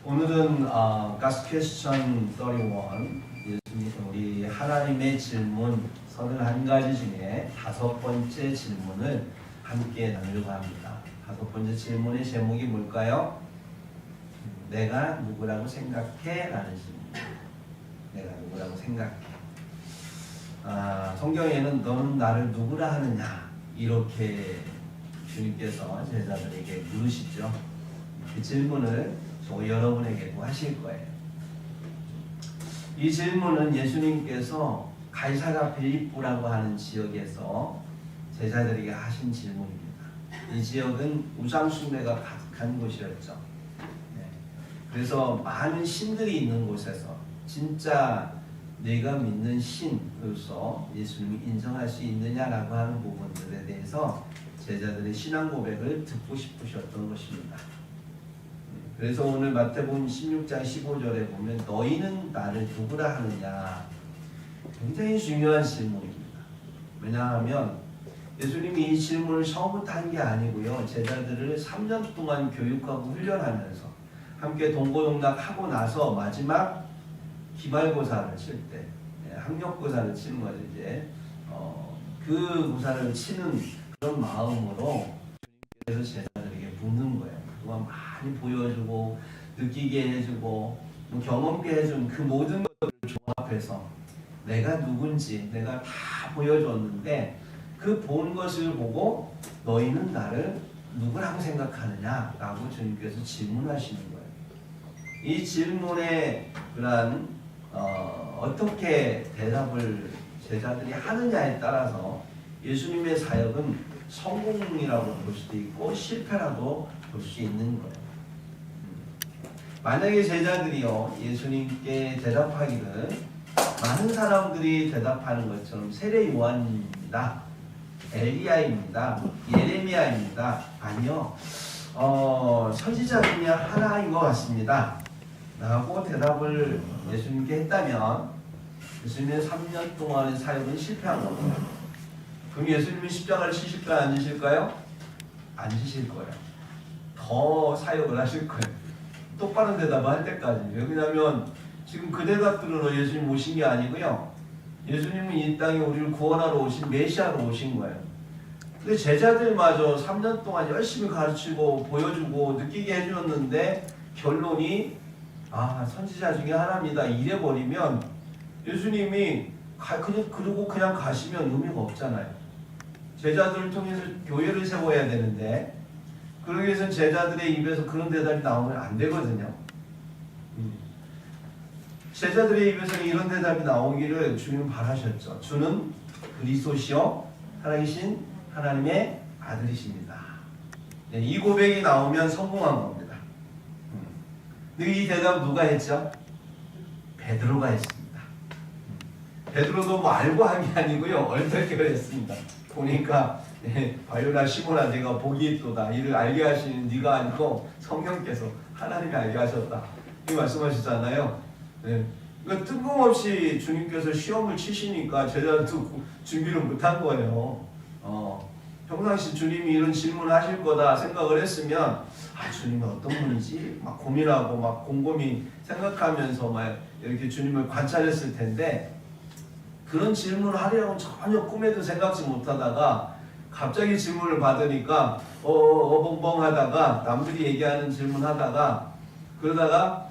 오늘은 God's Question 31, 우리 하나님의 질문 31가지 중에 5번째 질문을 함께 나누려고 합니다. 5번째 질문의 제목이 뭘까요? 내가 누구라고 생각해? 라는 질문. 내가 누구라고 생각해? 성경에는 너는 나를 누구라 하느냐? 이렇게 주님께서 제자들에게 물으시죠. 그 질문을 여러분에게도 하실 거예요. 이 질문은 예수님께서 가이사랴 빌립보라고 하는 지역에서 제자들에게 하신 질문입니다. 이 지역은 우상숭배가 가득한 곳이었죠. 그래서 많은 신들이 있는 곳에서 진짜 네가 믿는 신으로서 예수님이 인정할 수 있느냐라고 하는 부분들에 대해서 제자들의 신앙 고백을 듣고 싶으셨던 것입니다. 그래서 오늘 마태복음 16장 15절에 보면 너희는 나를 누구라 하느냐, 굉장히 중요한 질문입니다. 왜냐하면 예수님이 이 질문을 처음부터 한 게 아니고요, 제자들을 3년 동안 교육하고 훈련하면서 함께 동고동락하고 나서 마지막 기말고사를 칠 때, 학력고사를 치는 거죠. 이제 그 고사를 치는 그런 마음으로 주님께서 제자들에게 묻는 거예요. 그동안 많이 보여주고 느끼게 해주고 경험게 해준 그 모든 것들을 종합해서 내가 누군지 내가 다 보여줬는데 그 본 것을 보고 너희는 나를 누구라고 생각하느냐라고 주님께서 질문하시는 거예요. 이 질문에 그런 어떻게 대답을 제자들이 하느냐에 따라서 예수님의 사역은 성공이라고 볼 수도 있고 실패라고 볼 수 있는 거예요. 만약에 제자들이요 예수님께 대답하기를 많은 사람들이 대답하는 것처럼 세례 요한입니다, 엘리야입니다, 예레미야입니다, 아니요 선지자 중에 하나인 것 같습니다 라고 대답을 예수님께 했다면 예수님의 3년 동안의 사역은 실패한 겁니다. 그럼 예수님은 십자가를 지실까요? 안 지실까요? 안 지실 거예요. 더 사역을 하실 거예요. 똑바른 대답을 할 때까지. 왜냐하면 지금 그 대답들로 예수님 오신 게 아니고요, 예수님은 이 땅에 우리를 구원하러 오신 메시아로 오신 거예요. 근데 제자들마저 3년 동안 열심히 가르치고 보여주고 느끼게 해주었는데 결론이 선지자 중에 하나입니다 이래버리면 예수님이 그러고 그냥 가시면 의미가 없잖아요. 제자들을 통해서 교회를 세워야 되는데 그러기 위해서는 제자들의 입에서 그런 대답이 나오면 안 되거든요. 제자들의 입에서 이런 대답이 나오기를 주님은 바라셨죠. 주는 그리스도시요 살아계신 하나님의 아들이십니다. 이 고백이 나오면 성공한 겁니다. 근데 이 대답 누가 했죠? 베드로가 했습니다. 베드로도 뭐 알고 한 게 아니고요, 얼떨결에 했습니다. 보니까 바요나 시몬아 네가 복이 있도다, 이를 알게 하시는 네가 아니고 성령께서 하나님이 알게 하셨다, 이 말씀하시잖아요. 그러니까 뜬금없이 주님께서 시험을 치시니까 제자들도 준비를 못한 거예요. 평상시 주님이 이런 질문을 하실 거다 생각을 했으면 주님이 어떤 분인지 막 고민하고 막 곰곰이 생각하면서 막 이렇게 주님을 관찰했을 텐데 그런 질문을 하려고 전혀 꿈에도 생각지 못하다가 갑자기 질문을 받으니까 어벙벙하다가 남들이 얘기하는 질문하다가 그러다가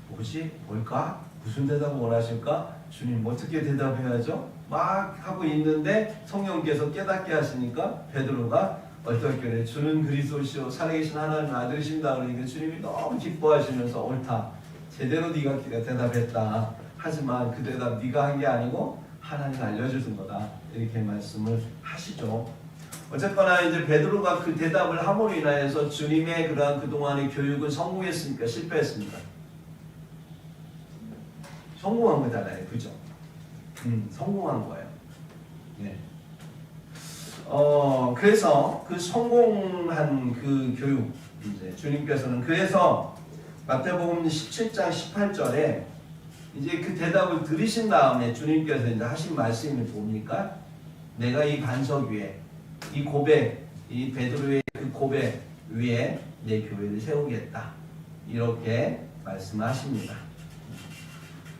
뭐지? 뭘까? 무슨 대답을 원하실까? 주님 어떻게 대답해야죠? 막 하고 있는데 성령께서 깨닫게 하시니까 베드로가 얼떨결에 주는 그리스도시요 살아계신 하나님의 아들이십니다 그러니까 주님이 너무 기뻐하시면서 옳다, 제대로 네가 대답했다, 하지만 그 대답 네가 한 게 아니고 하나님이 알려주신 거다, 이렇게 말씀을 하시죠. 어쨌거나 이제 베드로가 그 대답을 함으로 인하여서 주님의 그러한 그동안의 교육은 성공했습니까? 실패했습니까? 성공한 거잖아요. 그죠? 성공한 거예요. 네. 그래서 그 성공한 그 교육, 이제 주님께서는 그래서 마태복음 17장 18절에 이제 그 대답을 들으신 다음에 주님께서 이제 하신 말씀이 뭡니까? 내가 이 반석 위에 이 고백, 이 베드로의 그 고백 위에 내 교회를 세우겠다, 이렇게 말씀하십니다.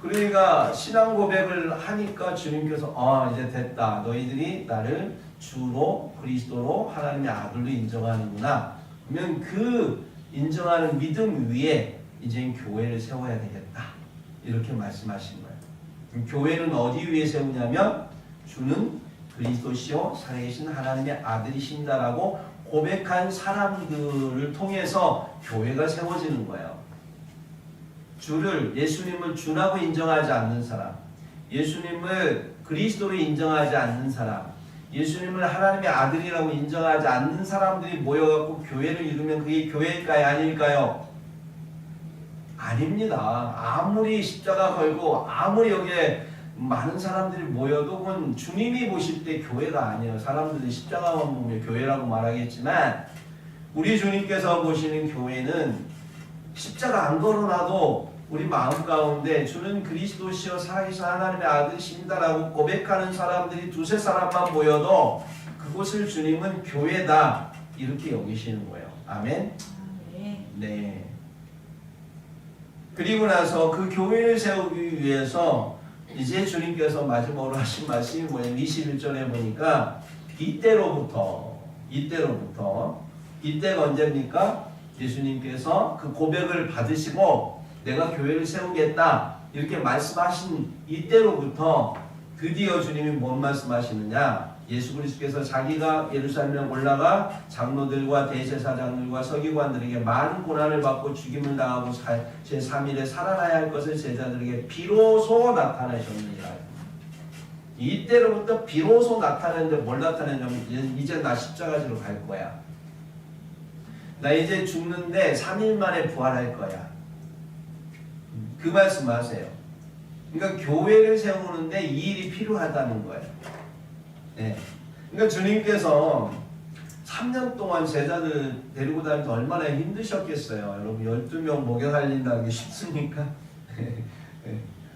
그러니까 신앙 고백을 하니까 주님께서 이제 됐다. 너희들이 나를 주로 그리스도로 하나님의 아들로 인정하는구나. 그러면 그 인정하는 믿음 위에 이제 교회를 세워야 되겠다. 이렇게 말씀하신 거예요. 교회는 어디 위에 세우냐면 주는 그리스도시요 살아계신 하나님의 아들이신다라고 고백한 사람들을 통해서 교회가 세워지는 거예요. 예수님을 주라고 인정하지 않는 사람, 예수님을 그리스도로 인정하지 않는 사람, 예수님을 하나님의 아들이라고 인정하지 않는 사람들이 모여갖고 교회를 이루면 그게 교회일까요? 아닐까요? 아닙니다. 아무리 십자가 걸고 아무리 여기에 많은 사람들이 모여도 그건 주님이 보실 때 교회가 아니에요. 사람들이 십자가만 보면 교회라고 말하겠지만 우리 주님께서 보시는 교회는 십자가 안 걸어놔도 우리 마음 가운데 주는 그리스도시여 살아계신 하나님의 아들이십니다라고 고백하는 사람들이 두세 사람만 모여도 그곳을 주님은 교회다 이렇게 여기시는 거예요. 아멘? 네. 그리고 나서 그 교회를 세우기 위해서 이제 주님께서 마지막으로 하신 말씀이 뭐냐면 21절에 보니까 이때가 언제입니까? 예수님께서 그 고백을 받으시고 내가 교회를 세우겠다 이렇게 말씀하신 이때로부터 드디어 주님이 뭔 말씀하시느냐? 예수 그리스도께서 자기가 예루살렘에 올라가 장로들과 대제사장들과 서기관들에게 많은 고난을 받고 죽임을 당하고 제3일에 살아나야 할 것을 제자들에게 비로소 나타내셨느니라. 이때로부터 비로소 나타내는데 뭘 나타내냐면 이제 나 십자가지로 갈 거야. 나 이제 죽는데 3일 만에 부활할 거야. 그 말씀하세요. 그러니까 교회를 세우는데 이 일이 필요하다는 거예요. 네. 그러니까 주님께서 3년 동안 제자들 데리고 다니면서 얼마나 힘드셨겠어요. 여러분 12명 먹여 살린다는 게 쉽습니까? 네.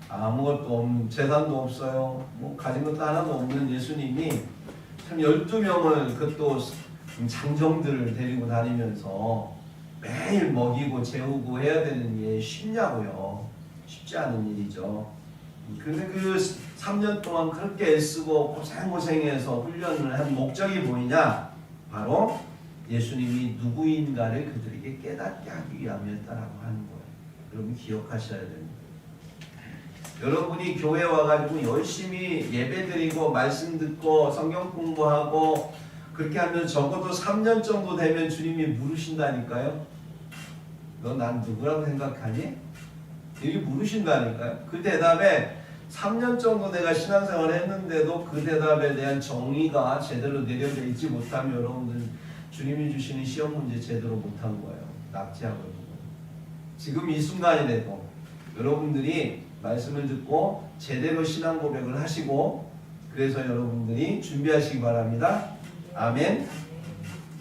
아무것도 없는 재산도 없어요. 뭐 가진 것도 하나도 없는 예수님이 참 12명을 그것도 장정들을 데리고 다니면서 매일 먹이고 재우고 해야 되는 게 쉽냐고요. 쉽지 않은 일이죠. 그런데 그 3년 동안 그렇게 애쓰고 고생해서 훈련을 한 목적이 뭐냐? 바로 예수님이 누구인가를 그들에게 깨닫게 하기 위함이었다라고 하는 거예요. 여러분 기억하셔야 됩니다. 여러분이 교회 와가지고 열심히 예배드리고 말씀 듣고 성경 공부하고 그렇게 하면 적어도 3년 정도 되면 주님이 물으신다니까요. 너 난 누구라고 생각하니? 여기 물으신다니까요. 그 대답에 3년 정도 내가 신앙생활을 했는데도 그 대답에 대한 정의가 제대로 내려져 있지 못하면 여러분들 주님이 주시는 시험 문제 제대로 못한 거예요. 낙제하고 있는 거예요. 지금 이 순간이라도 여러분들이 말씀을 듣고 제대로 신앙 고백을 하시고 그래서 여러분들이 준비하시기 바랍니다. 아멘.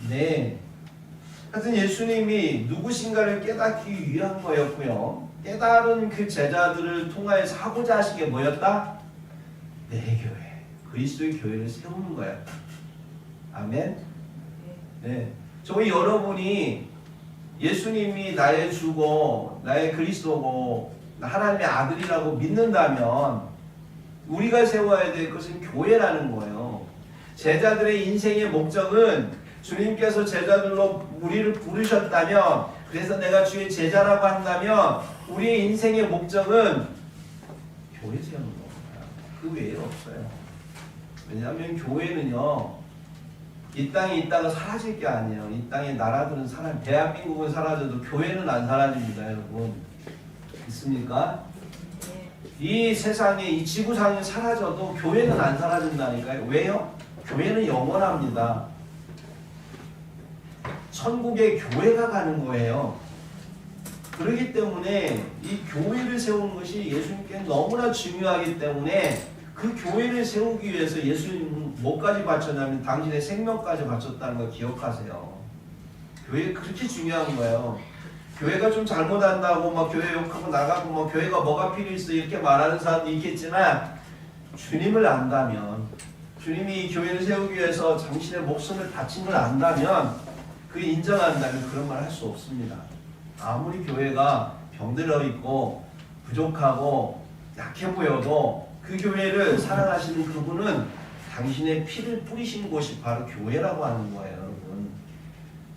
네. 하여튼 예수님이 누구신가를 깨닫기 위한 거였고요. 깨달은 그 제자들을 통하여서 하고자 하신 게 뭐였다? 내 교회, 그리스도의 교회를 세우는 거였다. 아멘. 네. 저희 여러분이 예수님이 나의 주고 나의 그리스도고 하나님의 아들이라고 믿는다면 우리가 세워야 될 것은 교회라는 거예요. 제자들의 인생의 목적은 주님께서 제자들로 우리를 부르셨다면 그래서 내가 주의 제자라고 한다면 우리의 인생의 목적은 교회 세우는 겁니다. 그 외에 없어요. 왜냐하면 교회는요 이 땅에 있다가 사라질 게 아니에요. 이 땅에 나라들은 대한민국은 사라져도 교회는 안 사라집니다. 여러분 있습니까? 이 세상에 이 지구상이 사라져도 교회는 안 사라진다니까요. 왜요? 교회는 영원합니다. 천국에 교회가 가는 거예요. 그렇기 때문에 이 교회를 세우는 것이 예수님께 너무나 중요하기 때문에 그 교회를 세우기 위해서 예수님은 뭐까지 바쳤냐면 당신의 생명까지 바쳤다는 걸 기억하세요. 교회 그렇게 중요한 거예요. 교회가 좀 잘못한다고 막 교회 욕하고 나가고 뭐 교회가 뭐가 필요했어 이렇게 말하는 사람도 있겠지만 주님을 안다면 주님이 이 교회를 세우기 위해서 당신의 목숨을 바친 걸 안다면 그 인정한다면 그런 말 할 수 없습니다. 아무리 교회가 병들어 있고 부족하고 약해 보여도 그 교회를 사랑하시는 그분은 당신의 피를 뿌리신 곳이 바로 교회라고 하는 거예요, 여러분.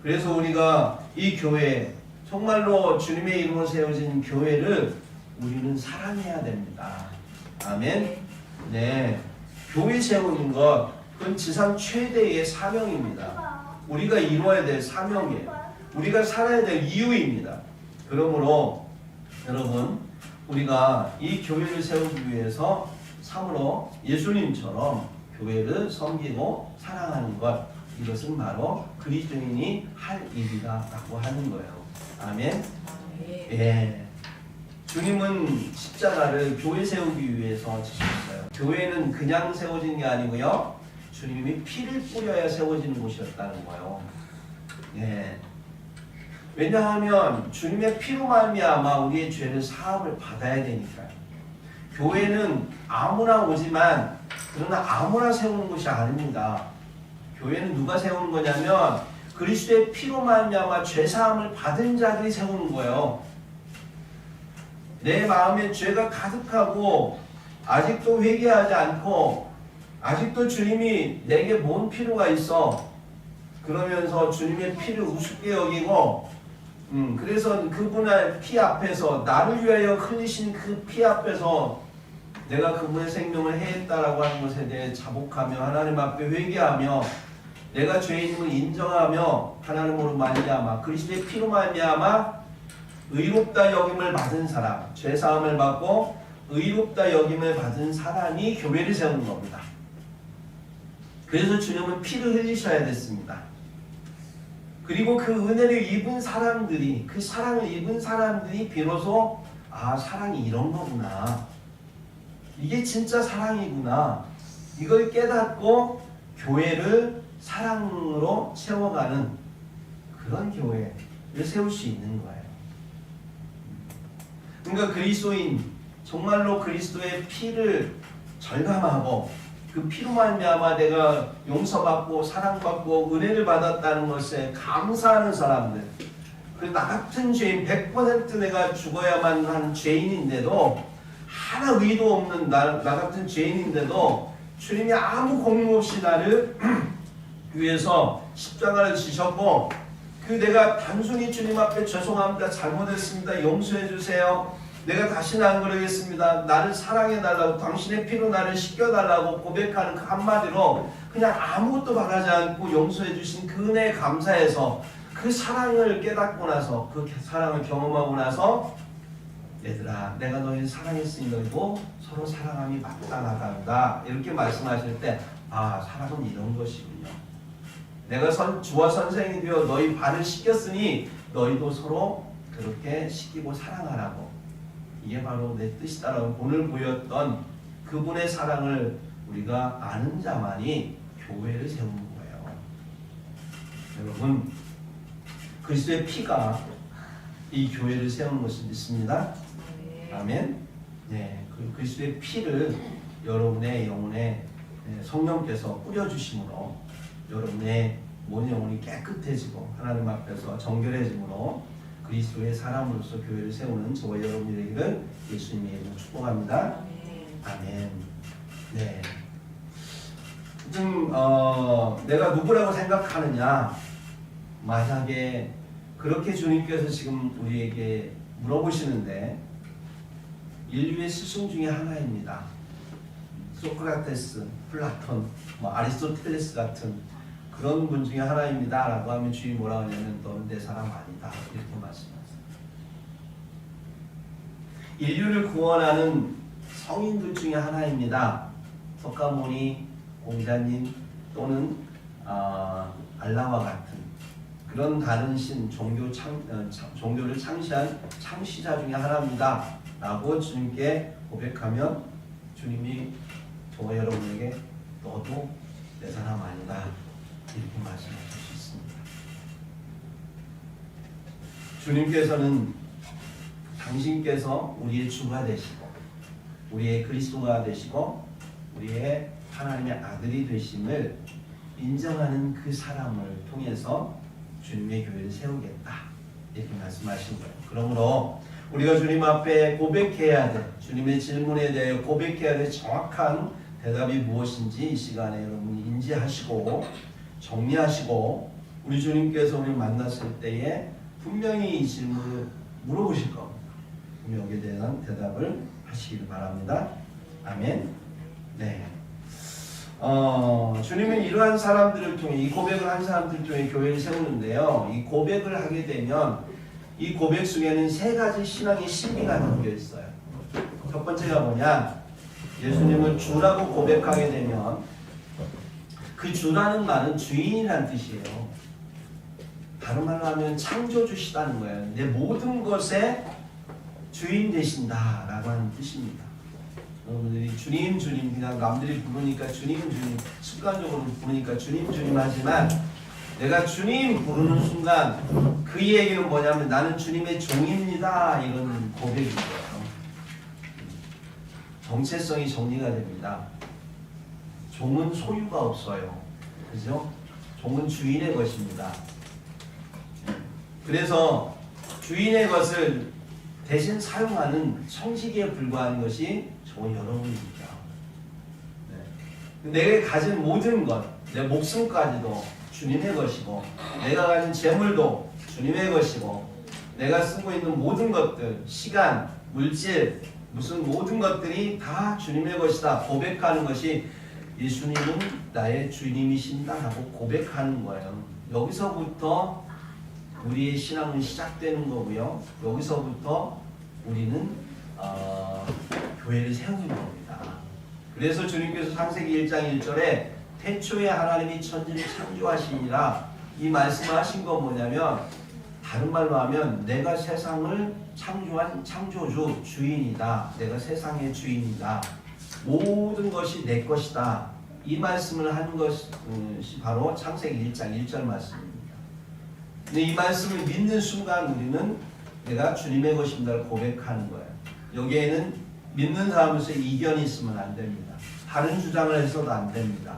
그래서 우리가 이 교회, 정말로 주님의 이름으로 세워진 교회를 우리는 사랑해야 됩니다. 아멘. 네, 교회 세우는 것, 그건 지상 최대의 사명입니다. 우리가 이루어야 될 사명이에요. 우리가 살아야 될 이유입니다. 그러므로 여러분, 우리가 이 교회를 세우기 위해서 참으로 예수님처럼 교회를 섬기고 사랑하는 것, 이것은 바로 그리스도인이 할 일이다라고 하는 거예요. 아멘. 예. 주님은 십자가를 교회 세우기 위해서 지셨어요. 교회는 그냥 세워지는 게 아니고요, 주님이 피를 뿌려야 세워지는 곳이었다는 거예요. 예. 왜냐하면 주님의 피로 말미암아 우리의 죄를 사함을 받아야 되니까요. 교회는 아무나 오지만, 그러나 아무나 세우는 것이 아닙니다. 교회는 누가 세우는 거냐면 그리스도의 피로 말미암아 죄 사함을 받은 자들이 세우는 거예요. 내 마음에 죄가 가득하고 아직도 회개하지 않고 아직도 주님이 내게 뭔 필요가 있어, 그러면서 주님의 피를 우습게 여기고 그래서 그분의 피 앞에서, 나를 위하여 흘리신 그 피 앞에서 내가 그분의 생명을 해했다라고 하는 것에 대해 자복하며 하나님 앞에 회개하며 내가 죄인임을 인정하며 하나님으로 말미암아 그리스도의 피로 말미암아 의롭다 여김을 받은 사람, 죄 사함을 받고 의롭다 여김을 받은 사람이 교회를 세우는 겁니다. 그래서 주님은 피를 흘리셔야 됐습니다. 그리고 그 은혜를 입은 사람들이, 그 사랑을 입은 사람들이 비로소 사랑이 이런 거구나, 이게 진짜 사랑이구나, 이걸 깨닫고 교회를 사랑으로 채워가는 그런 교회를 세울 수 있는 거예요. 그러니까 그리스도인, 정말로 그리스도의 피를 절감하고 그 피로 말미암아 내가 용서받고 사랑받고 은혜를 받았다는 것에 감사하는 사람들, 나 같은 죄인, 100% 내가 죽어야만 하는 죄인인데도, 하나 의도 없는 나 같은 죄인인데도 주님이 아무 고민 없이 나를 위해서 십자가를 지셨고, 내가 단순히 주님 앞에 죄송합니다, 잘못했습니다, 용서해 주세요, 내가 다시는 안 그러겠습니다, 나를 사랑해달라고, 당신의 피로 나를 씻겨달라고 고백하는 그 한마디로 그냥 아무것도 바라지 않고 용서해 주신 그 은혜에 감사해서 그 사랑을 깨닫고 나서, 그 사랑을 경험하고 나서, 얘들아 내가 너희를 사랑했으니 너희도 서로 사랑함이 마땅하단다, 이렇게 말씀하실 때 사랑은 이런 것이군요. 내가 주와 선생이 되어 너희 발을 씻겼으니 너희도 서로 그렇게 씻기고 사랑하라고, 이게 바로 내 뜻이다라고 본을 보였던 그분의 사랑을 우리가 아는 자만이 교회를 세우는 거예요. 여러분, 그리스도의 피가 이 교회를 세우는 것을 믿습니다. 아멘. 네, 그리스도의 피를 여러분의 영혼에 성령께서 뿌려주심으로 여러분의 모든 영혼이 깨끗해지고 하나님 앞에서 정결해짐으로 그리스도의 사람으로서 교회를 세우는 저와 여러분이 되기를 예수님의 이름으로 축복합니다. 아멘. 네. 지금 내가 누구라고 생각하느냐, 만약에 그렇게 주님께서 지금 우리에게 물어보시는데, 인류의 스승 중에 하나입니다. 소크라테스, 플라톤, 아리스토텔레스 같은 그런 분 중에 하나입니다 라고 하면 주님이 뭐라고 하냐면 너는 내 사람 아니다, 이렇게 말씀하세요. 인류를 구원하는 성인들 중에 하나입니다. 석가모니, 공자님 또는 알라와 같은 그런 다른 신, 종교를 창시한 창시자 중에 하나입니다 라고 주님께 고백하면 주님이 저와 여러분에게 너도 내 사람 아니다, 이렇게 말씀하실 수 있습니다. 주님께서는 당신께서 우리의 주가 되시고 우리의 그리스도가 되시고 우리의 하나님의 아들이 되심을 인정하는 그 사람을 통해서 주님의 교회를 세우겠다, 이렇게 말씀하신 거예요. 그러므로 우리가 주님 앞에 고백해야 돼. 주님의 질문에 대해 고백해야 돼. 정확한 대답이 무엇인지 이 시간에 여러분이 인지하시고 정리하시고 우리 주님께서 우리 만났을 때에 분명히 이 질문을 물어보실 겁니다. 여기에 대한 대답을 하시기를 바랍니다. 아멘. 네. 주님은 이러한 사람들을 통해 이 고백을 한 사람들 통해 교회를 세우는데요. 이 고백을 하게 되면 이 고백 속에는 세 가지 신앙의 신비가 담겨 있어요. 첫 번째가 뭐냐? 예수님을 주라고 고백하게 되면 그 주라는 말은 주인이란 뜻이에요. 다른 말로 하면 창조주시다는 거예요. 내 모든 것의 주인 되신다라고 하는 뜻입니다. 여러분들이 주님 주님 그냥 남들이 부르니까 주님 주님 습관적으로 부르니까 주님 주님 하지만 내가 주님 부르는 순간 그 얘기는 뭐냐면 나는 주님의 종입니다 이런 고백인 거예요. 정체성이 정리가 됩니다. 종은 소유가 없어요. 그죠? 종은 주인의 것입니다. 그래서 주인의 것을 대신 사용하는 청지기에 불과한 것이 저 여러분입니다. 네. 내가 가진 모든 것, 내 목숨까지도 주님의 것이고 내가 가진 재물도 주님의 것이고 내가 쓰고 있는 모든 것들, 시간, 물질, 무슨 모든 것들이 다 주님의 것이다 고백하는 것이 예수님은 나의 주님이신다라고 고백하는 거예요. 여기서부터 우리의 신앙은 시작되는 거고요. 여기서부터 우리는 교회를 세우는 겁니다. 그래서 주님께서 창세기 1장 1절에 태초에 하나님이 천지를 창조하시니라 이 말씀을 하신 건 뭐냐면 다른 말로 하면 내가 세상을 창조한 창조주 주인이다. 내가 세상의 주인이다. 모든 것이 내 것이다. 이 말씀을 한 것이 바로 창세기 1장 1절 말씀입니다. 근데 이 말씀을 믿는 순간 우리는 내가 주님의 것입니다를 고백하는 거예요. 여기에는 믿는 사람으로서 이견이 있으면 안 됩니다. 다른 주장을 해서도 안 됩니다.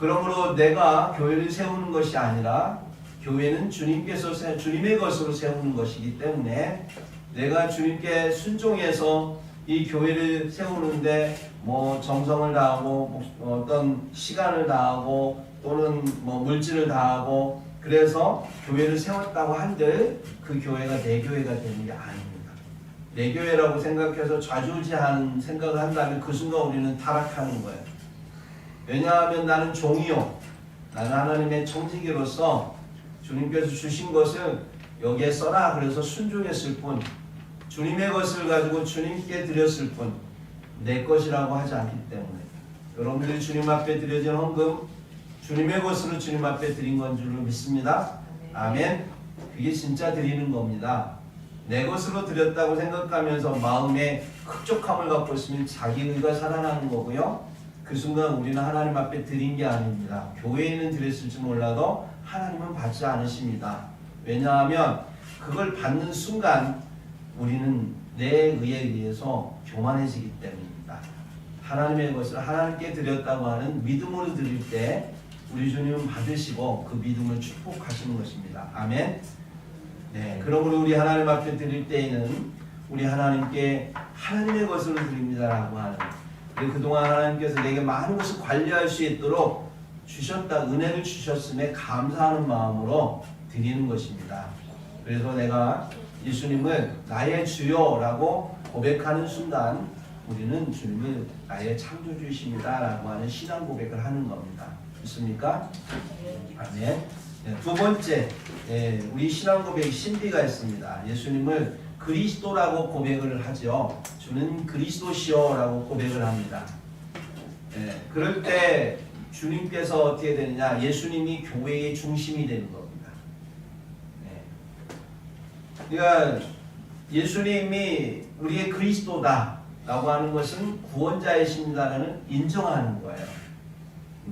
그러므로 내가 교회를 세우는 것이 아니라 교회는 주님께서 주님의 것으로 세우는 것이기 때문에 내가 주님께 순종해서 이 교회를 세우는데 뭐 정성을 다하고 어떤 시간을 다하고 또는 뭐 물질을 다하고 그래서 교회를 세웠다고 한들 그 교회가 내 교회가 되는 게 아닙니다. 내 교회라고 생각해서 좌지우지하는 생각을 한다면 그 순간 우리는 타락하는 거예요. 왜냐하면 나는 종이요. 나는 하나님의 청지기로서 주님께서 주신 것을 여기에 써라 그래서 순종했을 뿐 주님의 것을 가지고 주님께 드렸을 뿐 내 것이라고 하지 않기 때문에 여러분들이 주님 앞에 드려진 헌금 주님의 것으로 주님 앞에 드린 건 줄로 믿습니다. 아멘. 그게 진짜 드리는 겁니다. 내 것으로 드렸다고 생각하면서 마음에 흡족함을 갖고 있으면 자기 의가 살아나는 거고요. 그 순간 우리는 하나님 앞에 드린 게 아닙니다. 교회에는 드렸을지 몰라도 하나님은 받지 않으십니다. 왜냐하면 그걸 받는 순간 우리는 내 의에 의해서 교만해지기 때문입니다. 하나님의 것을 하나님께 드렸다고 하는 믿음으로 드릴 때 우리 주님은 받으시고 그 믿음을 축복하시는 것입니다. 아멘. 네, 그러므로 우리 하나님 앞에 드릴 때에는 우리 하나님께 하나님의 것으로 드립니다라고 하는 그동안 하나님께서 내게 많은 것을 관리할 수 있도록 주셨다 은혜를 주셨음에 감사하는 마음으로 드리는 것입니다. 그래서 내가 예수님을 나의 주여라고 고백하는 순간 우리는 주님을 나의 창조주이십니다라고 하는 신앙 고백을 하는 겁니다. 있습니까? 아멘. 네, 두 번째, 우리 신앙 고백에 신비가 있습니다. 예수님을 그리스도라고 고백을 하죠. 주는 그리스도시여라고 고백을 합니다. 그럴 때 주님께서 어떻게 되느냐? 예수님이 교회의 중심이 되는 겁니다. 그러니까 예수님이 우리의 그리스도다라고 하는 것은 구원자이십니다라는 인정하는 거예요.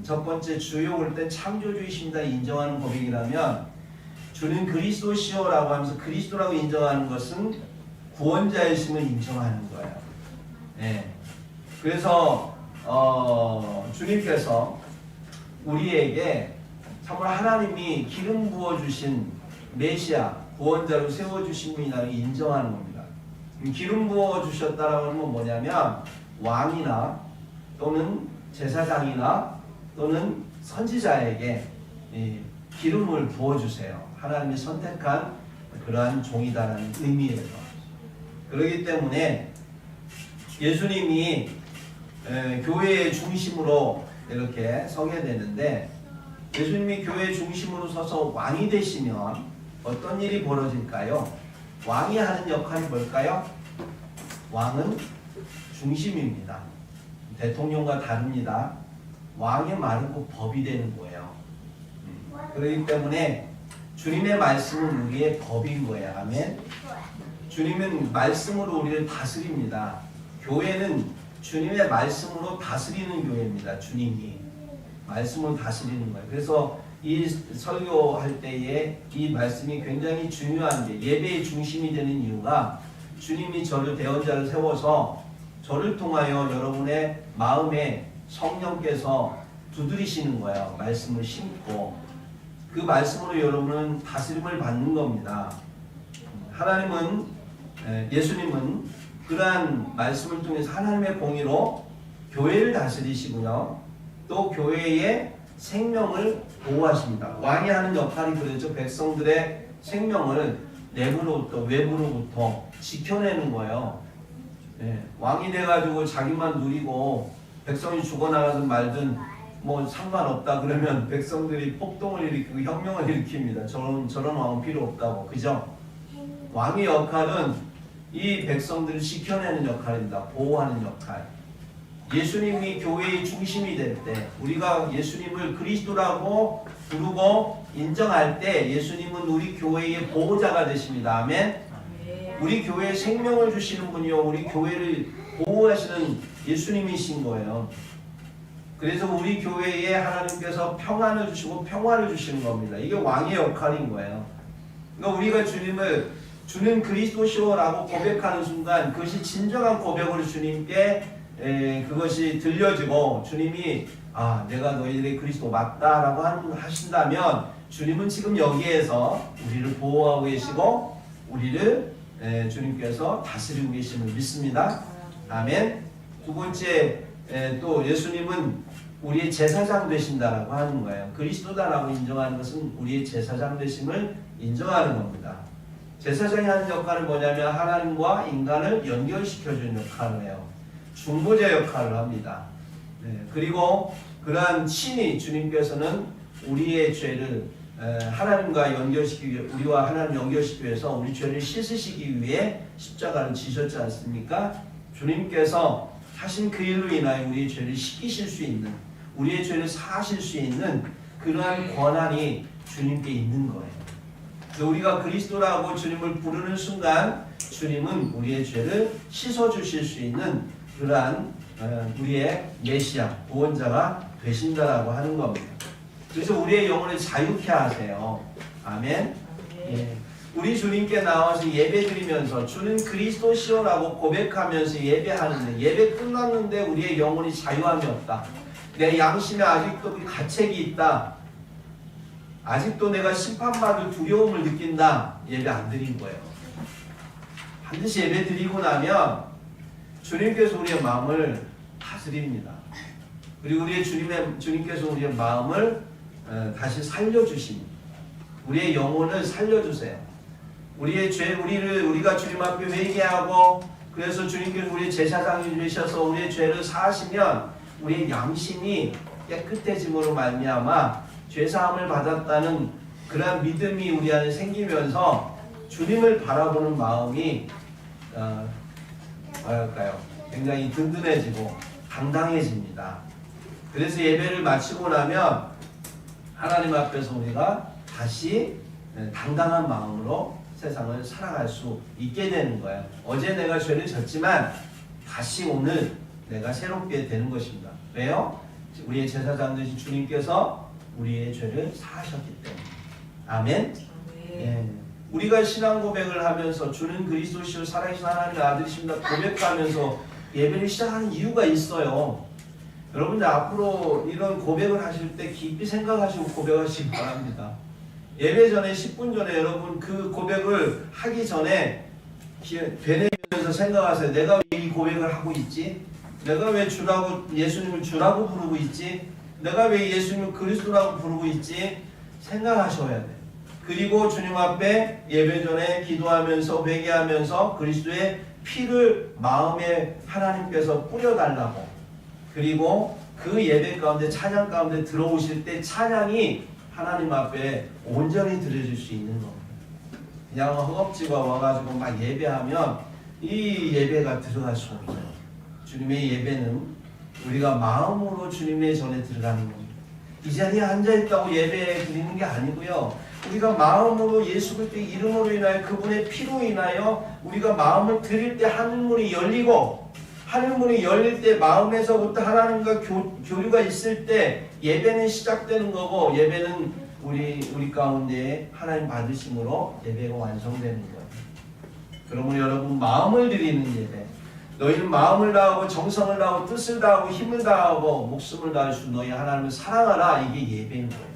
첫 번째 주요 올 때 창조주이십니다 인정하는 고백이라면 주는 그리스도시여라고 하면서 그리스도라고 인정하는 것은 구원자이심을 인정하는 거예요. 그래서 주님께서 우리에게 정말 하나님이 기름 부어주신 메시아 구원자로 세워주신 분이라고 인정하는 겁니다. 기름 부어주셨다라고 하는 건 뭐냐면 왕이나 또는 제사장이나 또는 선지자에게 기름을 부어주세요. 하나님이 선택한 그러한 종이다라는 의미예요. 그렇기 때문에 예수님이 교회의 중심으로 이렇게 서게 되는데, 예수님이 교회의 중심으로 서서 왕이 되시면 어떤 일이 벌어질까요? 왕이 하는 역할이 뭘까요? 왕은 중심입니다. 대통령과 다릅니다. 왕의 말은 꼭 법이 되는 거예요. 그렇기 때문에 주님의 말씀은 우리의 법인 거예요. 아멘. 주님은 말씀으로 우리를 다스립니다. 교회는 주님의 말씀으로 다스리는 교회입니다. 주님이 말씀으로 다스리는 거예요. 그래서 이 설교할 때에 이 말씀이 굉장히 중요한 게, 예배의 중심이 되는 이유가 주님이 저를 대언자를 세워서 저를 통하여 여러분의 마음에 성령께서 두드리시는 거예요. 말씀을 심고 그 말씀으로 여러분은 다스림을 받는 겁니다. 하나님은, 예수님은 그러한 말씀을 통해서 하나님의 공의로 교회를 다스리시고요, 또 교회의 생명을 보호하십니다. 왕이 하는 역할이 그렇죠. 백성들의 생명을 내부로부터 외부로부터 지켜내는 거예요. 왕이 돼가지고 자기만 누리고 백성이 죽어나가든 말든 뭐 상관없다 그러면 백성들이 폭동을 일으키고 혁명을 일으킵니다. 저런 왕은 필요 없다고. 그죠? 왕의 역할은 이 백성들을 지켜내는 역할입니다. 보호하는 역할. 예수님이 교회의 중심이 될 때, 우리가 예수님을 그리스도라고 부르고 인정할 때 예수님은 우리 교회의 보호자가 되십니다. 아멘. 우리 교회에 생명을 주시는 분이요, 우리 교회를 보호하시는 예수님이신 거예요. 그래서 우리 교회에 하나님께서 평안을 주시고 평화를 주시는 겁니다. 이게 왕의 역할인 거예요. 그러니까 우리가 주는 그리스도시오라고 고백하는 순간 그것이 진정한 고백으로 주님께 그것이 들려지고, 주님이 내가 너희들의 그리스도 맞다라고 하신다면 주님은 지금 여기에서 우리를 보호하고 계시고 우리를 주님께서 다스리고 계심을 믿습니다. 아멘. 두 번째, 또 예수님은 우리의 제사장 되신다라고 하는 거예요. 그리스도다라고 인정하는 것은 우리의 제사장 되심을 인정하는 겁니다. 제사장이 하는 역할은 뭐냐면 하나님과 인간을 연결시켜주는 역할을 해요. 중보자 역할을 합니다. 그리고 그러한 친히 주님께서는 우리의 죄를 하나님과 연결시키기 위해, 우리와 하나님 연결시키기 위해서 우리 죄를 씻으시기 위해 십자가를 지셨지 않습니까? 주님께서 하신 그 일로 인하여 우리의 죄를 씻기실 수 있는, 우리의 죄를 사하실 수 있는 그러한 권한이 주님께 있는 거예요. 우리가 그리스도라고 주님을 부르는 순간 주님은 우리의 죄를 씻어주실 수 있는 그러한 우리의 메시아, 구원자가 되신다라고 하는 겁니다. 그래서 우리의 영혼을 자유케 하세요. 아멘. 예. 우리 주님께 나와서 예배드리면서 주는 그리스도시오라고 고백하면서 예배하는데, 예배 끝났는데 우리의 영혼이 자유함이 없다. 내 양심에 아직도 가책이 있다. 아직도 내가 심판받을 두려움을 느낀다. 예배 안 드린 거예요. 반드시 예배 드리고 나면 주님께서 우리의 마음을 다스립니다. 그리고 주님께서 우리의 마음을 다시 살려주십니다. 우리의 영혼을 살려주세요. 우리의 죄, 우리가 주님 앞에 회개하고, 그래서 주님께서 우리의 제사장이 되셔서 우리의 죄를 사하시면 우리의 양심이 깨끗해짐으로 말미암아 죄사함을 받았다는 그런 믿음이 우리 안에 생기면서 주님을 바라보는 마음이 굉장히 든든해지고 당당해집니다. 그래서 예배를 마치고 나면 하나님 앞에서 우리가 다시 당당한 마음으로 세상을 살아갈 수 있게 되는 거예요. 어제 내가 죄를 졌지만 다시 오늘 내가 새롭게 되는 것입니다. 왜요? 우리의 제사장 되신 주님께서 우리의 죄를 사하셨기 때문에. 아멘. 예. 우리가 신앙 고백을 하면서 주는 그리스도시요 살아계신 하나님의 아들이십니다 고백하면서 예배를 시작하는 이유가 있어요. 여러분들 앞으로 이런 고백을 하실 때 깊이 생각하시고 고백하시기 바랍니다. 예배 전에 10분 전에 여러분 그 고백을 하기 전에 되뇌면서 생각하세요. 내가 왜 이 고백을 하고 있지? 내가 왜 주라고 예수님을 주라고 부르고 있지? 내가 왜 예수님을 그리스도라고 부르고 있지? 생각하셔야 돼. 그리고 주님 앞에 예배 전에 기도하면서 회개하면서 그리스도의 피를 마음에 하나님께서 뿌려달라고. 그리고 그 예배 가운데 찬양 가운데 들어오실 때 찬양이 하나님 앞에 온전히 드려질 수 있는 겁니다. 그냥 허겁지겁 와가지고 막 예배하면 이 예배가 들어갈 수 없어요. 주님의 예배는 우리가 마음으로 주님의 전에 들어가는 겁니다. 이 자리에 앉아있다고 예배 드리는 게 아니고요. 우리가 마음으로 예수 그리스도의 이름으로 인하여 그분의 피로 인하여 우리가 마음을 드릴 때 하늘문이 열리고 하늘문이 열릴 때 마음에서부터 하나님과 교류가 있을 때 예배는 시작되는 거고 예배는 우리 가운데 하나님 받으심으로 예배가 완성되는 거예요. 그러므로 여러분 마음을 드리는 예배 너희는 마음을 다하고 정성을 다하고 뜻을 다하고 힘을 다하고 목숨을 다할 수 너희 하나님을 사랑하라. 이게 예배인 거예요.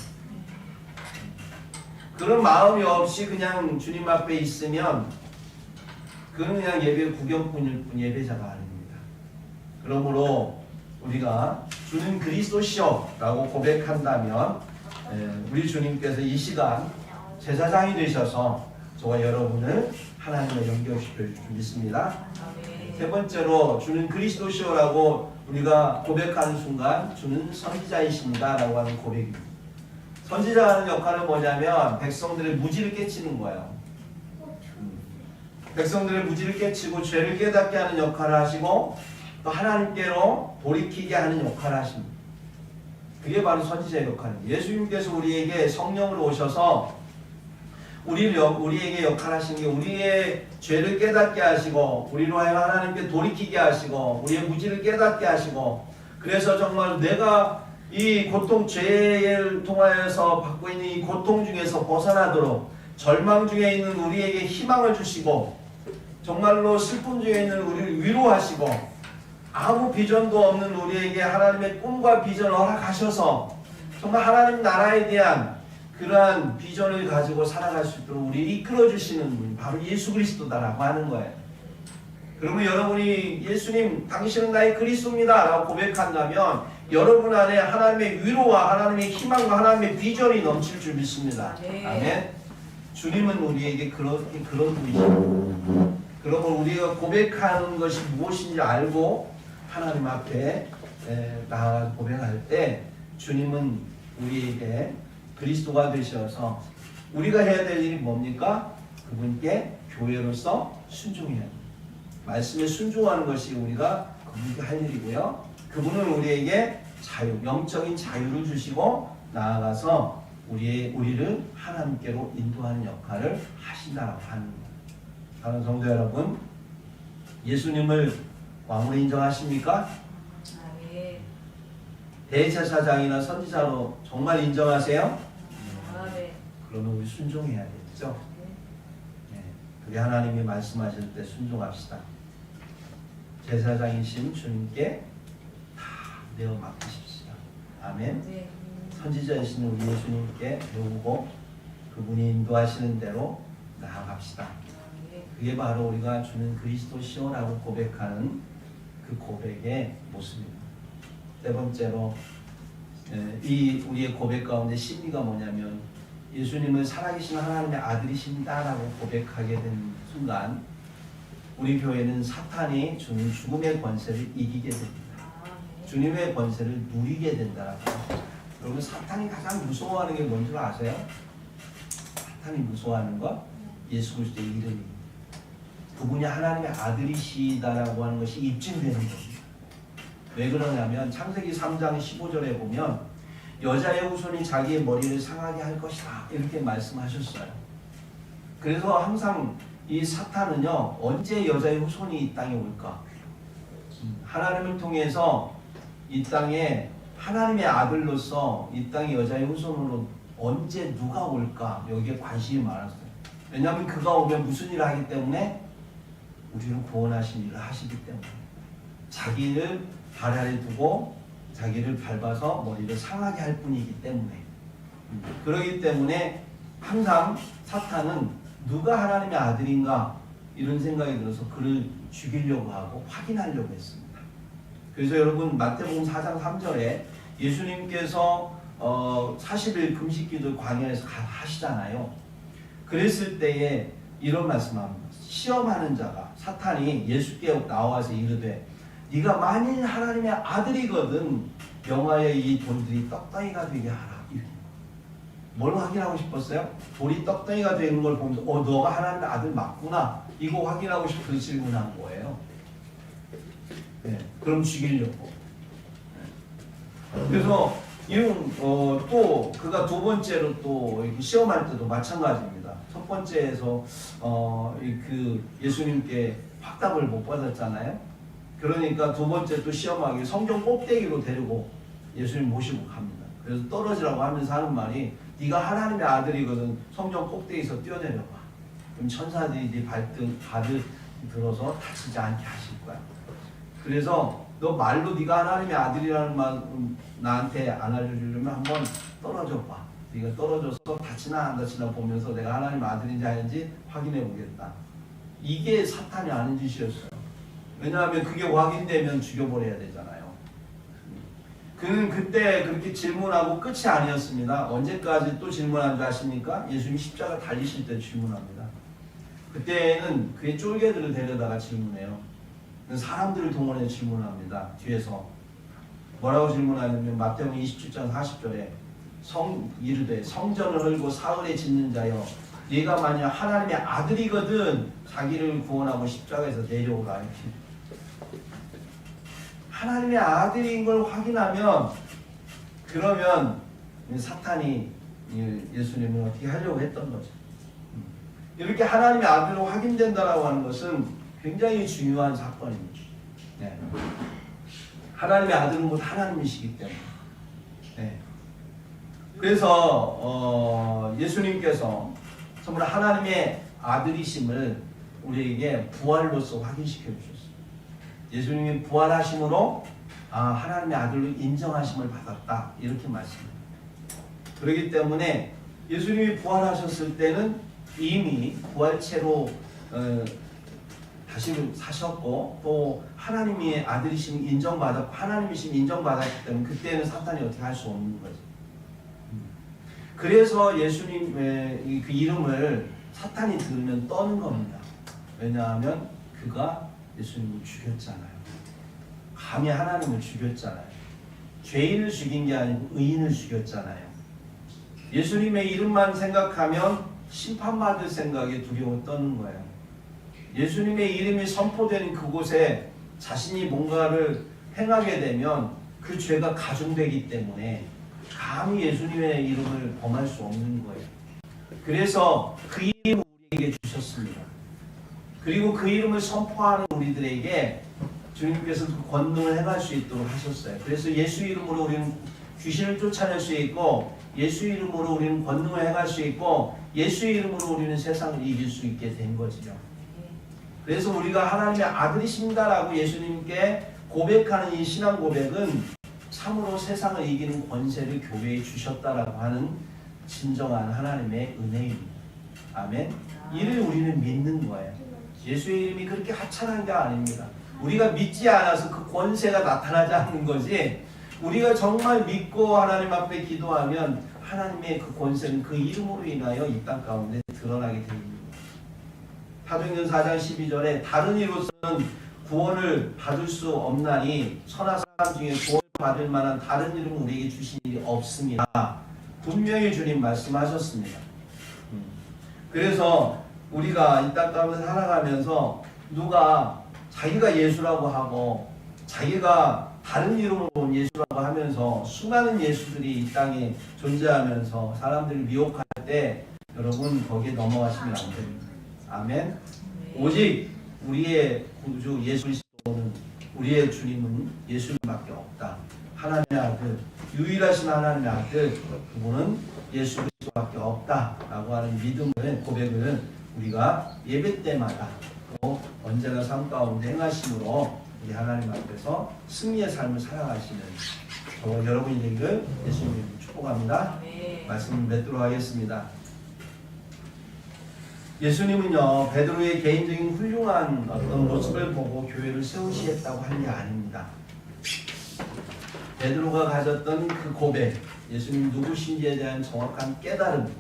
그런 마음이 없이 그냥 주님 앞에 있으면 그건 그냥 예배 구경꾼일 뿐 예배자가 아닙니다. 그러므로 우리가 주는 그리스도시여 라고 고백한다면 우리 주님께서 이 시간 제사장이 되셔서 저와 여러분을 하나님과 연결시켜 줄 줄 믿습니다. 세 번째로 주는 그리스도시여라고 우리가 고백하는 순간 주는 선지자이십니다 라고 하는 고백입니다. 선지자가 하는 역할은 뭐냐면 백성들의 무지를 깨치는 거예요. 백성들의 무지를 깨치고 죄를 깨닫게 하는 역할을 하시고 또 하나님께로 돌이키게 하는 역할을 하십니다. 그게 바로 선지자의 역할입니다. 예수님께서 우리에게 성령으로 오셔서 우리에게 역할하신 게 우리의 죄를 깨닫게 하시고 우리로 하여 하나님께 돌이키게 하시고 우리의 무지를 깨닫게 하시고 그래서 정말 내가 이 고통 죄를 통하여서 받고 있는 이 고통 중에서 벗어나도록 절망 중에 있는 우리에게 희망을 주시고 정말로 슬픔 중에 있는 우리를 위로하시고 아무 비전도 없는 우리에게 하나님의 꿈과 비전을 허락하셔서 정말 하나님 나라에 대한 그러한 비전을 가지고 살아갈 수 있도록 우리를 이끌어주시는 분 바로 예수 그리스도다라고 하는 거예요. 그러면 여러분이 예수님 당신은 나의 그리스도입니다 라고 고백한다면 여러분 안에 하나님의 위로와 하나님의 희망과 하나님의 비전이 넘칠 줄 믿습니다. 아멘. 주님은 우리에게 그런 분이십니다. 그러면 우리가 고백하는 것이 무엇인지 알고 하나님 앞에 나아가 고백할 때 주님은 우리에게 그리스도가 되셔서 우리가 해야 될 일이 뭡니까? 그분께 교회로서 순종해야 합니다. 말씀에 순종하는 것이 우리가 그분께 할 일이고요. 그분은 우리에게 영적인 자유를 주시고 나아가서 우리를 하나님께로 인도하는 역할을 하신다라고 하는 거예요. 사랑하는 성도 여러분, 예수님을 왕으로 인정하십니까? 네. 대제사장이나 선지자로 정말 인정하세요? 네. 그러면 우리 순종해야겠죠? 네. 그게 하나님이 말씀하실 때 순종합시다. 제사장이신 주님께 다 내어 맡기십시다. 아멘. 네. 선지자이신 우리 예수님께 배우고 그분이 인도하시는 대로 나아갑시다. 그게 바로 우리가 주는 그리스도시여라고 고백하는 그 고백의 모습입니다. 세 번째로 이 우리의 고백 가운데 심리가 뭐냐면 예수님은 살아계신 하나님의 아들이십니다라고 고백하게 된 순간 우리 교회는 사탄이 주는 죽음의 권세를 이기게 됩니다. 주님의 권세를 누리게 된다라고. 여러분 사탄이 가장 무서워하는 게 뭔 줄 아세요? 사탄이 무서워하는 거 예수 그리스도의 이름입니다. 그분이 하나님의 아들이시다라고 하는 것이 입증되는 겁니다. 왜 그러냐면 창세기 3장 15절에 보면 여자의 후손이 자기의 머리를 상하게 할 것이다 이렇게 말씀하셨어요. 그래서 항상 이 사탄은요 언제 여자의 후손이 이 땅에 올까? 하나님을 통해서 이 땅에 하나님의 아들로서 이 땅에 여자의 후손으로 언제 누가 올까? 여기에 관심이 많았어요. 왜냐하면 그가 오면 무슨 일을 하기 때문에 우리를 구원하신 일을 하시기 때문에 자기를 발 아래 두고 자기를 밟아서 머리를 상하게 할 뿐이기 때문에 그러기 때문에 항상 사탄은 누가 하나님의 아들인가 이런 생각이 들어서 그를 죽이려고 하고 확인하려고 했습니다. 그래서 여러분 마태복음 4장 3절에 예수님께서 40일 금식기도 광야에서 하시잖아요. 그랬을 때에 이런 말씀합니다. 시험하는 자가 사탄이 예수께 나와서 이르되 네가 만일 하나님의 아들이거든 명하여 이 돌들이 떡덩이가 되게 하라. 뭘 확인하고 싶었어요? 돌이 떡덩이가 되는 걸 보면서 너가 하나님의 아들 맞구나 이거 확인하고 싶어서 질문한 거예요. 네, 그럼 죽이려고. 네. 그래서 이런 또 그가 두 번째로 또 시험할 때도 마찬가지입니다. 첫 번째에서 그 예수님께 확답을 못 받았잖아요. 그러니까 두 번째 또 시험하기 성경 꼭대기로 데리고 예수님 모시고 갑니다. 그래서 떨어지라고 하면서 하는 말이 네가 하나님의 아들이거든 성경 꼭대기에서 뛰어내려봐. 그럼 천사들이 네 발을 들어서 다치지 않게 하실 거야. 그래서 너 말로 네가 하나님의 아들이라는 말 나한테 안 알려주려면 한번 떨어져 봐. 네가 떨어져서 다치나 안 다치나 보면서 내가 하나님의 아들인지 아닌지 확인해 보겠다. 이게 사탄이 하는 짓이었어요. 왜냐하면 그게 확인되면 죽여버려야 되잖아요. 그는 그때 그렇게 질문하고 끝이 아니었습니다. 언제까지 또 질문한 줄 아십니까? 예수님 십자가 달리실 때 질문합니다. 그때는 그의 쫄개들을 데려다가 질문해요. 사람들을 동원해 질문합니다. 뒤에서 뭐라고 질문하냐면 마태복음 27장 40절에 이르되 성전을 헐고 사흘에 짓는 자여 네가 만약 하나님의 아들이거든 자기를 구원하고 십자가에서 내려오라. 하나님의 아들인 걸 확인하면 그러면 사탄이 예수님을 어떻게 하려고 했던 거죠. 이렇게 하나님의 아들로 확인된다라고 하는 것은 굉장히 중요한 사건입니다. 네. 하나님의 아들은 곧 하나님이시기 때문에. 네. 그래서 예수님께서 정말 하나님의 아들이심을 우리에게 부활로서 확인시켜 주셨어요. 예수님이 부활하심으로 하나님의 아들로 인정하심을 받았다 이렇게 말씀합니다. 그렇기 때문에 예수님이 부활하셨을 때는 이미 부활체로 다시 사셨고 또 하나님의 아들이심 인정받았고 하나님이심 인정받았기 때문에 그때는 사탄이 어떻게 할 수 없는 거죠. 그래서 예수님의 그 이름을 사탄이 들으면 떠는 겁니다. 왜냐하면 그가 예수님을 죽였잖아요. 감히 하나님을 죽였잖아요. 죄인을 죽인 게 아니고 의인을 죽였잖아요. 예수님의 이름만 생각하면 심판받을 생각에 두려워 떠는 거예요. 예수님의 이름이 선포되는 그곳에 자신이 뭔가를 행하게 되면 그 죄가 가중되기 때문에 감히 예수님의 이름을 범할 수 없는 거예요. 그래서 그 이름을 우리에게 주셨습니다. 그리고 그 이름을 선포하는 우리들에게 주님께서 그 권능을 행할 수 있도록 하셨어요. 그래서 예수 이름으로 우리는 귀신을 쫓아낼 수 있고 예수 이름으로 우리는 권능을 행할 수 있고 예수 이름으로 우리는 세상을 이길 수 있게 된 거지요. 그래서 우리가 하나님의 아들이십니다라고 예수님께 고백하는 이 신앙 고백은 참으로 세상을 이기는 권세를 교회에 주셨다라고 하는 진정한 하나님의 은혜입니다. 아멘. 이를 우리는 믿는 거예요. 예수의 이름이 그렇게 하찮은 게 아닙니다. 우리가 믿지 않아서 그 권세가 나타나지 않는 거지 우리가 정말 믿고 하나님 앞에 기도하면 하나님의 그 권세는 그 이름으로 인하여 이 땅 가운데 드러나게 됩니다. 사도행전 4장 12절에 다른 이로서는 구원을 받을 수 없나니 천하 사람 중에 구원을 받을 만한 다른 이름은 우리에게 주신 일이 없습니다. 분명히 주님 말씀하셨습니다. 그래서 우리가 이 땅 가운데 살아가면서 누가 자기가 예수라고 하고 자기가 다른 이름으로 온 예수라고 하면서 수많은 예수들이 이 땅에 존재하면서 사람들을 미혹할 때 여러분 거기에 넘어가시면 안 됩니다. 아멘. 오직 우리의 구주 예수 그리스도는 우리의 주님은 예수님밖에 없다. 하나님의 아들, 유일하신 하나님의 아들, 그분은 예수 그리스도밖에 없다라고 하는 믿음을 고백을 우리가 예배 때마다 또 언제나 삶 가운데 행하심으로 우리 하나님 앞에서 승리의 삶을 살아가시는 저와 여러분이 되기를 예수님을 축복합니다. 말씀 맺도록 하겠습니다. 예수님은요 베드로의 개인적인 훌륭한 어떤 모습을 보고 교회를 세우시겠다고 한 게 아닙니다. 베드로가 가졌던 그 고백, 예수님 누구신지에 대한 정확한 깨달음,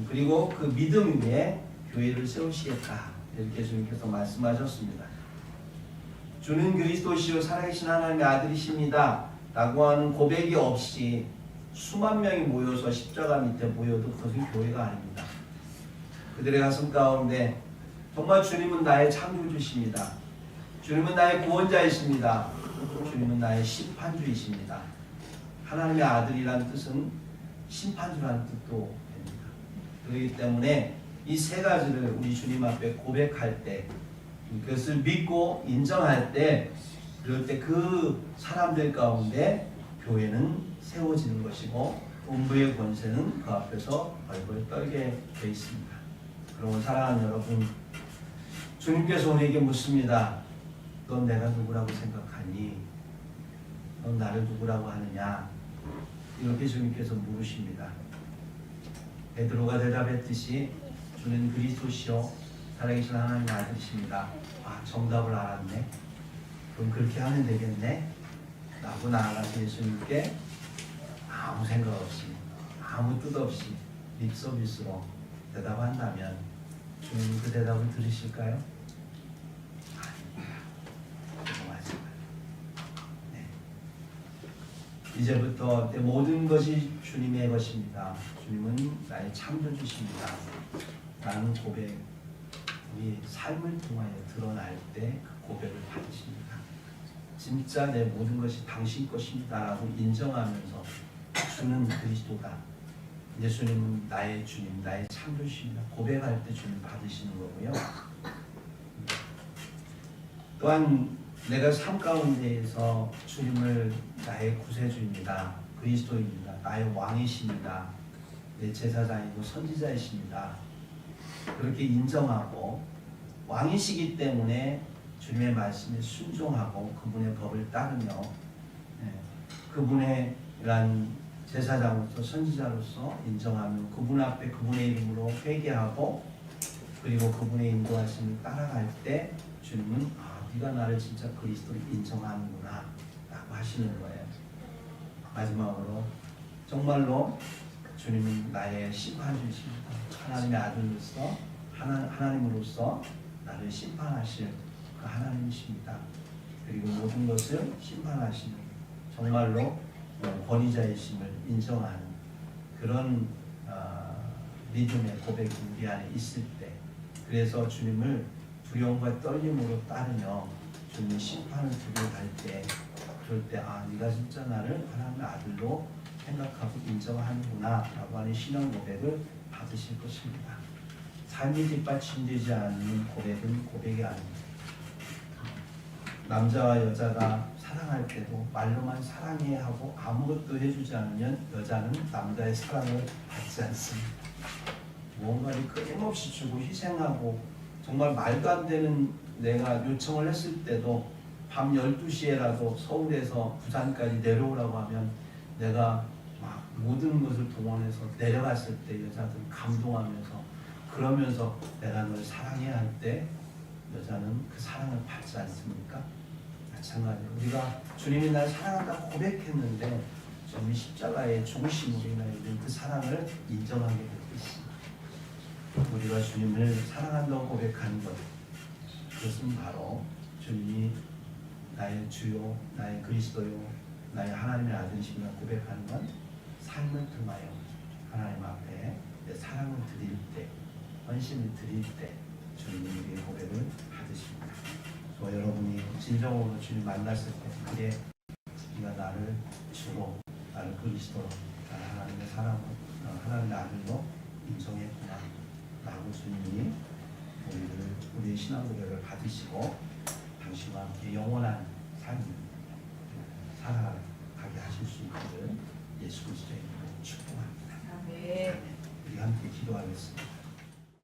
그리고 그 믿음 위에 교회를 세우시겠다 이렇게 예수님께서 말씀하셨습니다. 주는 그리스도시요 살아계신 하나님의 아들이십니다 라고 하는 고백이 없이 수만 명이 모여서 십자가 밑에 모여도 그것은 교회가 아닙니다. 그들의 가슴 가운데 정말 주님은 나의 창조주십니다. 주님은 나의 구원자이십니다. 주님은 나의 심판주이십니다. 하나님의 아들이란 뜻은 심판주라는 뜻도 됩니다. 그렇기 때문에 이 세 가지를 우리 주님 앞에 고백할 때, 그것을 믿고 인정할 때, 그럴 때 그 사람들 가운데 교회는 세워지는 것이고 음부의 권세는 그 앞에서 벌벌 떨게 되어 있습니다. 그러면 사랑하는 여러분, 주님께서 우리에게 묻습니다. 넌 내가 누구라고 생각하니? 넌 나를 누구라고 하느냐? 이렇게 주님께서 물으십니다. 베드로가 대답했듯이 주는 그리스도시요 살아계신 하나님의 아들이십니다. 아, 정답을 알았네. 그럼 그렇게 하면 되겠네. 라고 나아가서 예수님께 아무 생각 없이 아무 뜻 없이 립서비스로 대답한다면 주님 그 대답을 들으실까요? 아닙니다. 네. 이제부터 내 모든 것이 주님의 것입니다. 주님은 나의 창조주십니다. 라는 고백, 우리 삶을 통하여 드러날 때 그 고백을 받으십니다. 진짜 내 모든 것이 당신 것입니다 라고 인정하면서 주는 그리스도다, 예수님은 나의 주님, 나의 창조주십니다 고백할 때 주님 받으시는 거고요. 또한 내가 삶 가운데에서 주님을 나의 구세주입니다, 그리스도입니다, 나의 왕이십니다, 내 제사장이고 선지자이십니다, 그렇게 인정하고 왕이시기 때문에 주님의 말씀에 순종하고 그분의 법을 따르며 그분의 제사장으로서 선지자로서 인정하며 그분 앞에 그분의 이름으로 회개하고 그리고 그분의 인도하심을 따라갈 때 주님은 네가 나를 진짜 그리스도로 인정하는구나 라고 하시는 거예요. 마지막으로 정말로 주님은 나의 심판주이십니다. 하나님의 아들로서 하나님으로서 나를 심판하실 그 하나님이십니다. 그리고 모든 것을 심판하시는 정말로 권위자이심을 인정하는 그런 믿음의 고백이 우리 안에 있을 때, 그래서 주님을 두려움과 떨림으로 따르며 주님의 심판을 두고 갈 때, 그럴 때 네가 진짜 나를 하나님의 아들로 생각하고 인정하는구나 라고 하는 신앙 고백을 받으실 것입니다. 삶이 뒷받침되지 않는 고백은 고백이 아닙니다. 남자와 여자가 사랑할 때도 말로만 사랑해 하고 아무것도 해주지 않으면 여자는 남자의 사랑을 받지 않습니다. 무언가를 끊임없이 주고 희생하고 정말 말도 안 되는 내가 요청을 했을 때도 밤 12시에라도 서울에서 부산까지 내려오라고 하면 내가 막 모든 것을 동원해서 내려갔을 때 여자들은 감동하면서 그러면서 내가 널 사랑해야 할 때 여자는 그 사랑을 받지 않습니까? 마찬가지로 우리가 주님이 날 사랑한다 고백했는데 주님이 십자가의 죽으심으로 인하여 그 사랑을 인정하게 될 것입니다. 우리가 주님을 사랑한다고 고백하는 것, 그것은 바로 주님이 나의 주요, 나의 그리스도요, 나의 하나님의 아들이심을 고백하는 건 삶을 통하여 하나님 앞에 내 사랑을 드릴 때, 헌신을 드릴 때 주님이 우리의 고백을 받으십니다. 저 여러분이 진정으로 주님 만났을 때 그래 네가 나를 주로, 나를 그리스도로, 나를 하나님의 사랑으로, 하나님의 아들로 인정했구나 라고 주님이 우리의 신앙 고백을 받으시고 당신과 함께 영원한 삶을 살아가게 하실 수 있기를 예수 그리스도의 이름으로 축복합니다. 아멘. 우리 함께 기도하겠습니다.